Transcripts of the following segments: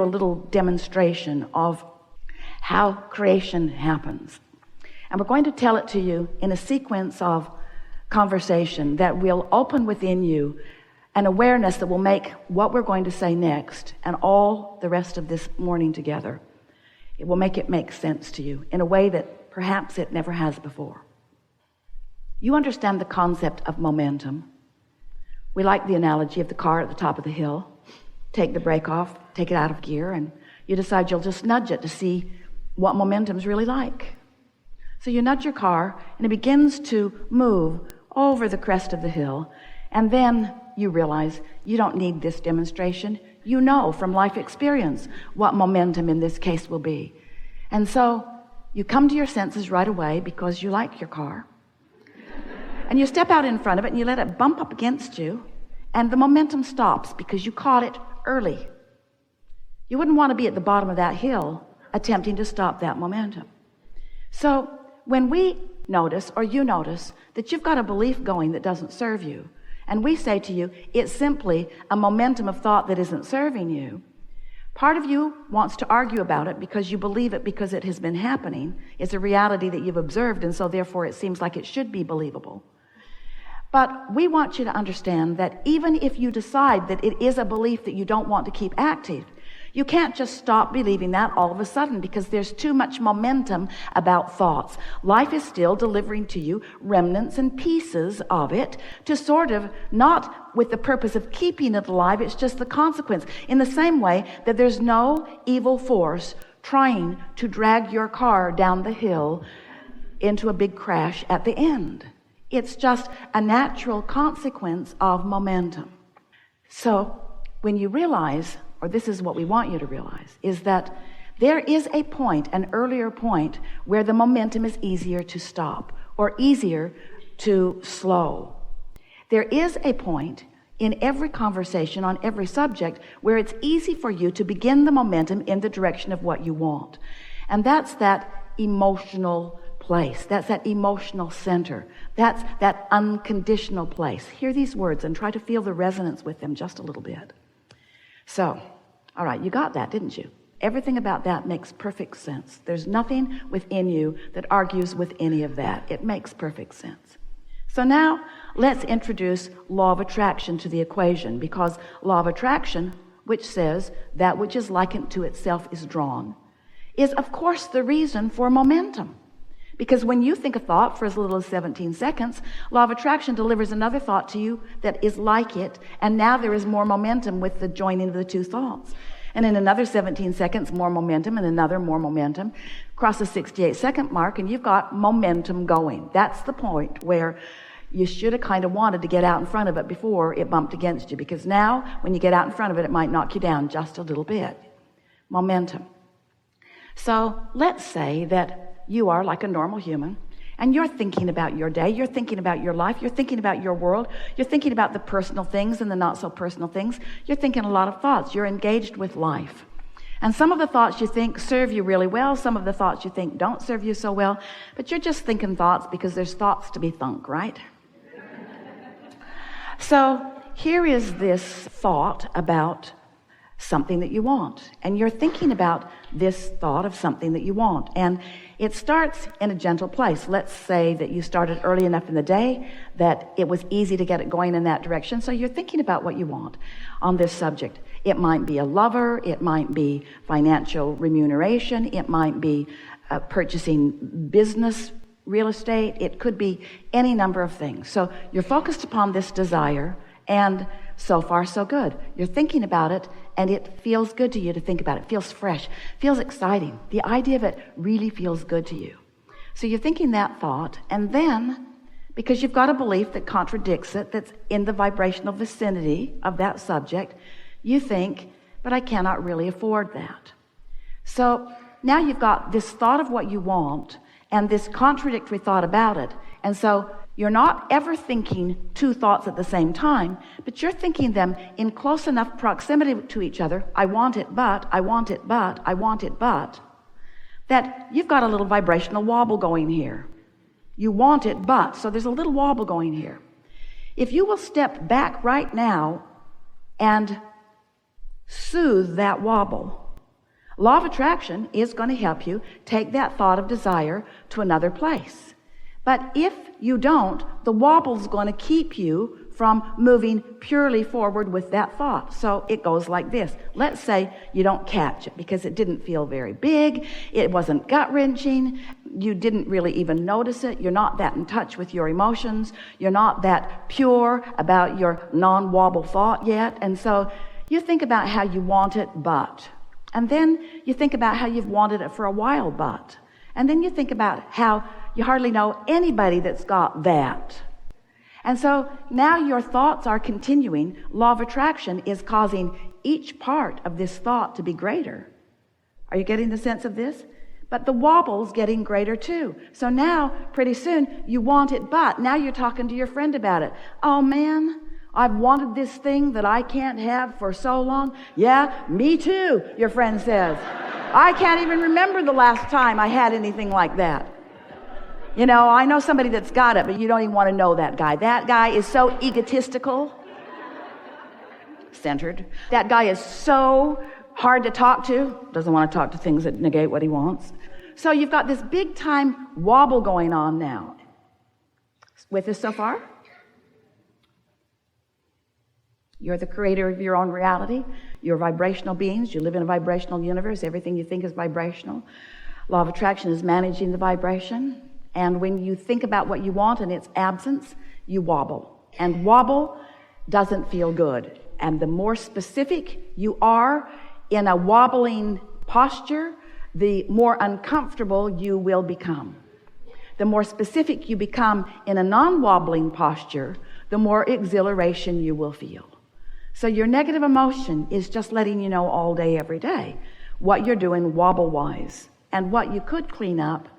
you a little demonstration of how creation happens. And we're going to tell it to you in a sequence of conversation that will open within you an awareness that will make what we're going to say next and all the rest of this morning together, it will make it make sense to you in a way that perhaps it never has before. You understand the concept of momentum. We like the analogy of the car at the top of the hill. Take the brake off, take it out of gear, and you decide you'll just nudge it to see what momentum's really like. So you nudge your car, and it begins to move over the crest of the hill, and then you realize you don't need this demonstration. You know from life experience what momentum in this case will be. And so you come to your senses right away because you like your car. And you step out in front of it and you let it bump up against you, and the momentum stops because you caught it early. You wouldn't want to be at the bottom of that hill attempting to stop that momentum. So when we notice, or you notice, that you've got a belief going that doesn't serve you, and we say to you, it's simply a momentum of thought that isn't serving you, part of you wants to argue about it because you believe it because it has been happening. It's a reality that you've observed, and so therefore it seems like it should be believable. But we want you to understand that even if you decide that it is a belief that you don't want to keep active, you can't just stop believing that all of a sudden because there's too much momentum about thoughts. Life is still delivering to you remnants and pieces of it to sort of, not with the purpose of keeping it alive, it's just the consequence. In the same way that there's no evil force trying to drag your car down the hill into a big crash at the end. It's just a natural consequence of momentum. So when you realize, or this is what we want you to realize, is that there is a point, an earlier point, where the momentum is easier to stop or easier to slow. There is a point in every conversation on every subject where it's easy for you to begin the momentum in the direction of what you want. And that's that emotional place. That's that emotional center. That's that unconditional place. Hear these words and try to feel the resonance with them just a little bit. So, all right, you got that, didn't you? Everything about that makes perfect sense. There's nothing within you that argues with any of that. It makes perfect sense. So now let's introduce law of attraction to the equation, because law of attraction, which says that which is likened to itself is drawn, is of course the reason for momentum. Because when you think a thought for as little as 17 seconds, law of attraction delivers another thought to you that is like it, and now there is more momentum with the joining of the two thoughts. And in another 17 seconds, more momentum, and another more momentum. Cross the 68-second mark, and you've got momentum going. That's the point where you should have kind of wanted to get out in front of it before it bumped against you, because now, when you get out in front of it, it might knock you down just a little bit. Momentum. So let's say that you are like a normal human, and you're thinking about your day, you're thinking about your life, you're thinking about your world, you're thinking about the personal things and the not so personal things. You're thinking a lot of thoughts. You're engaged with life. And some of the thoughts you think serve you really well, some of the thoughts you think don't serve you so well, but you're just thinking thoughts because there's thoughts to be thunk, right? So here is this thought about something that you want, and you're thinking about this thought of something that you want, and it starts in a gentle place. Let's say that you started early enough in the day that it was easy to get it going in that direction, so you're thinking about what you want on this subject. It might be a lover, it might be financial remuneration, it might be purchasing business real estate, it could be any number of things. So you're focused upon this desire, and so far so good. You're thinking about it, and it feels good to you to think about it. It feels fresh, feels exciting. The idea of it really feels good to you. So you're thinking that thought, and then, because you've got a belief that contradicts it, that's in the vibrational vicinity of that subject, you think, but I cannot really afford that. So now you've got this thought of what you want and this contradictory thought about it. And so you're not ever thinking two thoughts at the same time, but you're thinking them in close enough proximity to each other. I want it, but, I want it, but, I want it, but, that you've got a little vibrational wobble going here. You want it, but, so there's a little wobble going here. If you will step back right now and soothe that wobble, Law of attraction is going to help you take that thought of desire to another place. But if you don't, the wobble's going to keep you from moving purely forward with that thought. So it goes like this. Let's say you don't catch it because it didn't feel very big. It wasn't gut-wrenching. You didn't really even notice it. You're not that in touch with your emotions. You're not that pure about your non-wobble thought yet. And so you think about how you want it, but. And then you think about how you've wanted it for a while, but. And then you think about how you hardly know anybody that's got that. And so now your thoughts are continuing. Law of attraction is causing each part of this thought to be greater. Are you getting the sense of this? But the wobble's getting greater too. So now, pretty soon, you want it, but now you're talking to your friend about it. Oh man, I've wanted this thing that I can't have for so long. Yeah, me too, your friend says. I can't even remember the last time I had anything like that. You know, I know somebody that's got it, but you don't even want to know that guy. That guy is so egotistical, centered. That guy is so hard to talk to, doesn't want to talk to things that negate what he wants. So you've got this big time wobble going on now. With us so far? You're the creator of your own reality. You're vibrational beings. You live in a vibrational universe. Everything you think is vibrational. Law of attraction is managing the vibration. And when you think about what you want in its absence, you wobble. And wobble doesn't feel good. And the more specific you are in a wobbling posture, the more uncomfortable you will become. The more specific you become in a non-wobbling posture, the more exhilaration you will feel. So your negative emotion is just letting you know all day, every day, what you're doing wobble-wise and what you could clean up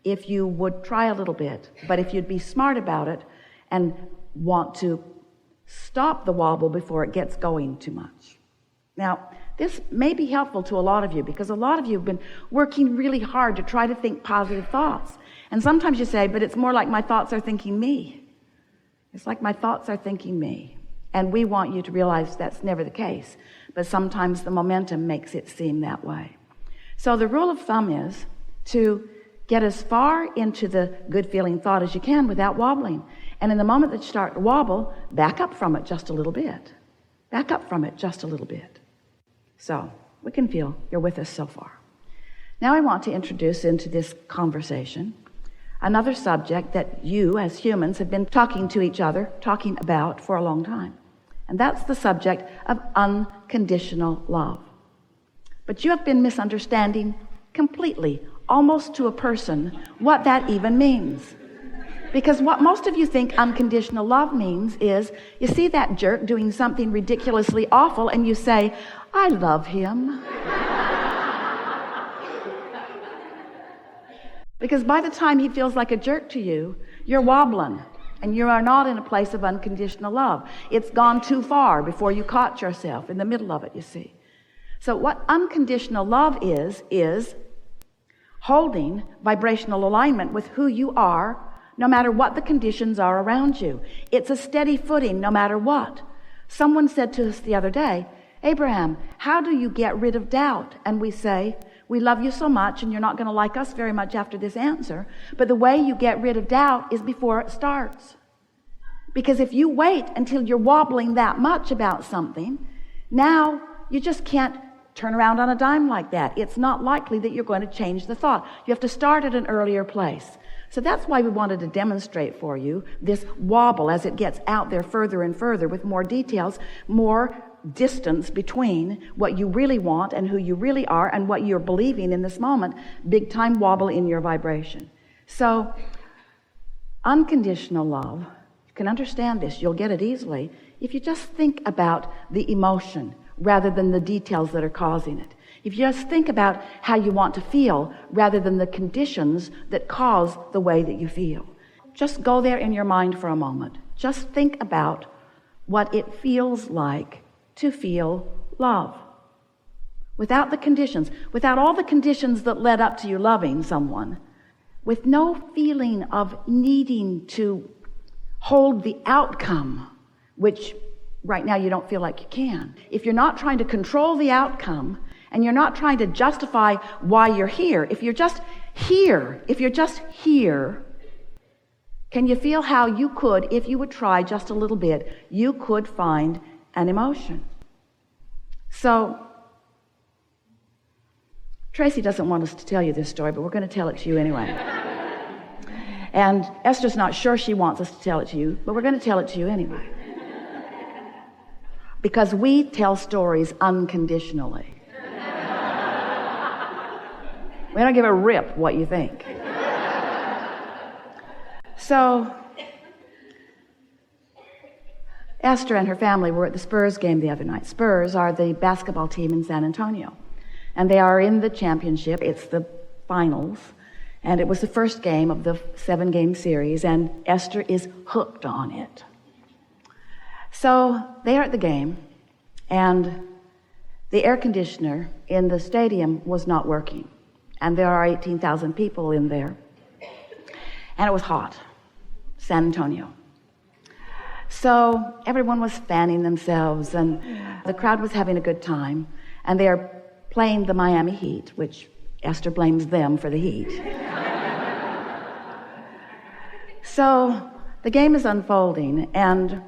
if you would try a little bit. But if you'd be smart about it and want to stop the wobble before it gets going too much. Now, this may be helpful to a lot of you because a lot of you have been working really hard to try to think positive thoughts. And sometimes you say, but it's more like my thoughts are thinking me. It's like my thoughts are thinking me. And we want you to realize that's never the case. But sometimes the momentum makes it seem that way. So the rule of thumb is to get as far into the good feeling thought as you can without wobbling. And in the moment that you start to wobble, back up from it just a little bit. Back up from it just a little bit. So we can feel you're with us so far. Now I want to introduce into this conversation another subject that you as humans have been talking to each other, talking about for a long time. And that's the subject of unconditional love. But you have been misunderstanding completely, almost to a person, what that even means. Because what most of you think unconditional love means is you see that jerk doing something ridiculously awful and you say, I love him. Because by the time he feels like a jerk to you, you're wobbling and you are not in a place of unconditional love. It's gone too far before you caught yourself in the middle of it, you see. So what unconditional love is holding vibrational alignment with who you are, no matter what the conditions are around you. It's a steady footing no matter what. Someone said to us the other day, Abraham, how do you get rid of doubt? And we say, we love you so much and you're not going to like us very much after this answer. But the way you get rid of doubt is before it starts. Because if you wait until you're wobbling that much about something, now you just can't turn around on a dime like that. It's not likely that you're going to change the thought. You have to start at an earlier place. So that's why we wanted to demonstrate for you this wobble as it gets out there further and further with more details, more distance between what you really want and who you really are and what you're believing in this moment. Big time wobble in your vibration. So unconditional love, you can understand this, you'll get it easily if you just think about the emotion rather than the details that are causing it. If you just think about how you want to feel rather than the conditions that cause the way that you feel. Just go there in your mind for a moment. Just think about what it feels like to feel love. Without the conditions, without all the conditions that led up to you loving someone, with no feeling of needing to hold the outcome, which right now you don't feel like you can. If you're not trying to control the outcome and you're not trying to justify why you're here. If you're just here, can you feel how you could, if you would try just a little bit, you could find an emotion? So, Tracy doesn't want us to tell you this story, but we're going to tell it to you anyway. And Esther's not sure she wants us to tell it to you, but we're going to tell it to you anyway. Because we tell stories unconditionally. We don't give a rip what you think. So, Esther and her family were at the Spurs game the other night. Spurs are the basketball team in San Antonio. And they are in the championship. It's the finals. And it was the first game of the 7-game series. And Esther is hooked on it. So they are at the game. And the air conditioner in the stadium was not working. And there are 18,000 people in there. And it was hot. San Antonio. So everyone was fanning themselves. And the crowd was having a good time. And they are playing the Miami Heat, which Esther blames them for the heat. So the game is unfolding, and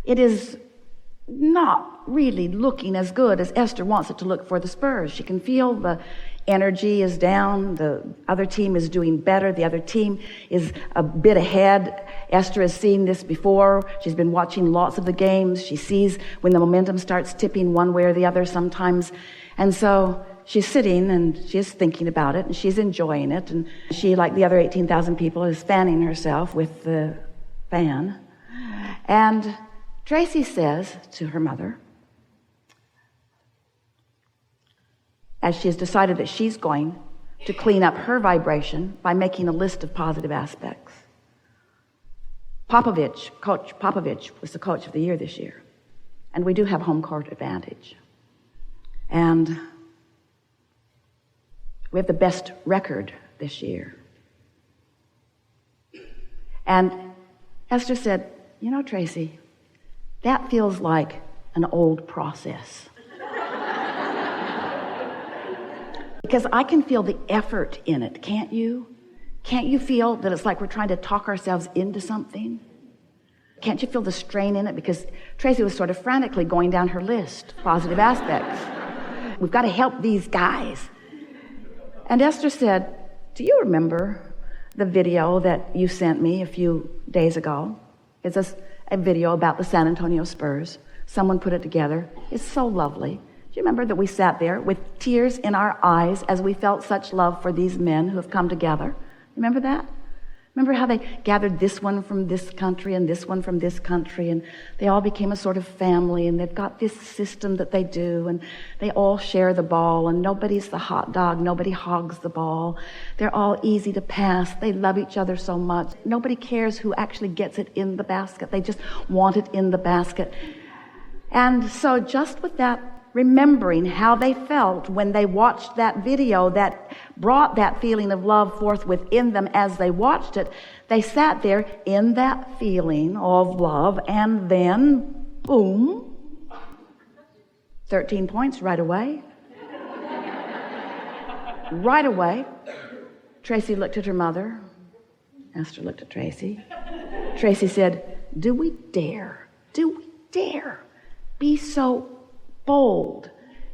it is not really looking as good as Esther wants it to look for the Spurs. She can feel the energy is down. The other team is doing better. The other team is a bit ahead. Esther has seen this before. She's been watching lots of the games. She sees when the momentum starts tipping one way or the other sometimes. And so she's sitting and she's thinking about it and she's enjoying it. And she, like the other 18,000 people, is fanning herself with the fan. And Tracy says to her mother, as she has decided that she's going to clean up her vibration by making a list of positive aspects. Coach Popovich was the coach of the year this year. And we do have home court advantage. And we have the best record this year. And Esther said, you know, Tracy, that feels like an old process. Because I can feel the effort in it, can't you? Can't you feel that it's like we're trying to talk ourselves into something? Can't you feel the strain in it? Because Tracy was sort of frantically going down her list, positive aspects. We've got to help these guys. And Esther said, do you remember the video that you sent me a few days ago? It's a video about the San Antonio Spurs. Someone put it together. It's so lovely. Do you remember that we sat there with tears in our eyes as we felt such love for these men who have come together? Remember that? Remember how they gathered this one from this country and this one from this country, and they all became a sort of family, and they've got this system that they do, and they all share the ball, and nobody's the hot dog, nobody hogs the ball. They're all easy to pass. They love each other so much. Nobody cares who actually gets it in the basket. They just want it in the basket. And so just with that, remembering how they felt when they watched that video that brought that feeling of love forth within them as they watched it, they sat there in that feeling of love, and then, boom, 13 points right away. Right away. Tracy looked at her mother. Esther looked at Tracy. Tracy said, do we dare be so bold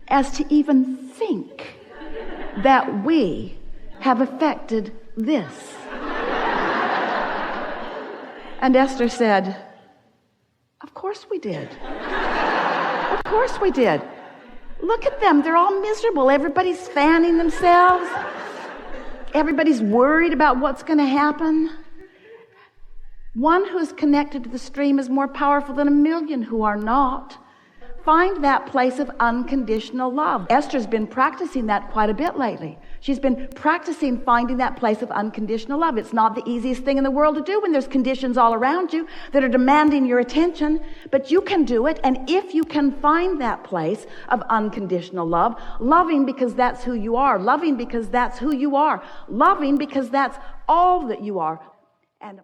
as to even think that we have affected this? And Esther said, of course we did. Of course we did. Look at them. They're all miserable. Everybody's fanning themselves. Everybody's worried about what's going to happen. One who's connected to the stream is more powerful than a million who are not. Find that place of unconditional love. Esther's been practicing that quite a bit lately. She's been practicing finding that place of unconditional love. It's not the easiest thing in the world to do when there's conditions all around you that are demanding your attention, but you can do it. And if you can find that place of unconditional love, loving because that's who you are, loving because that's who you are, loving because that's all that you are. And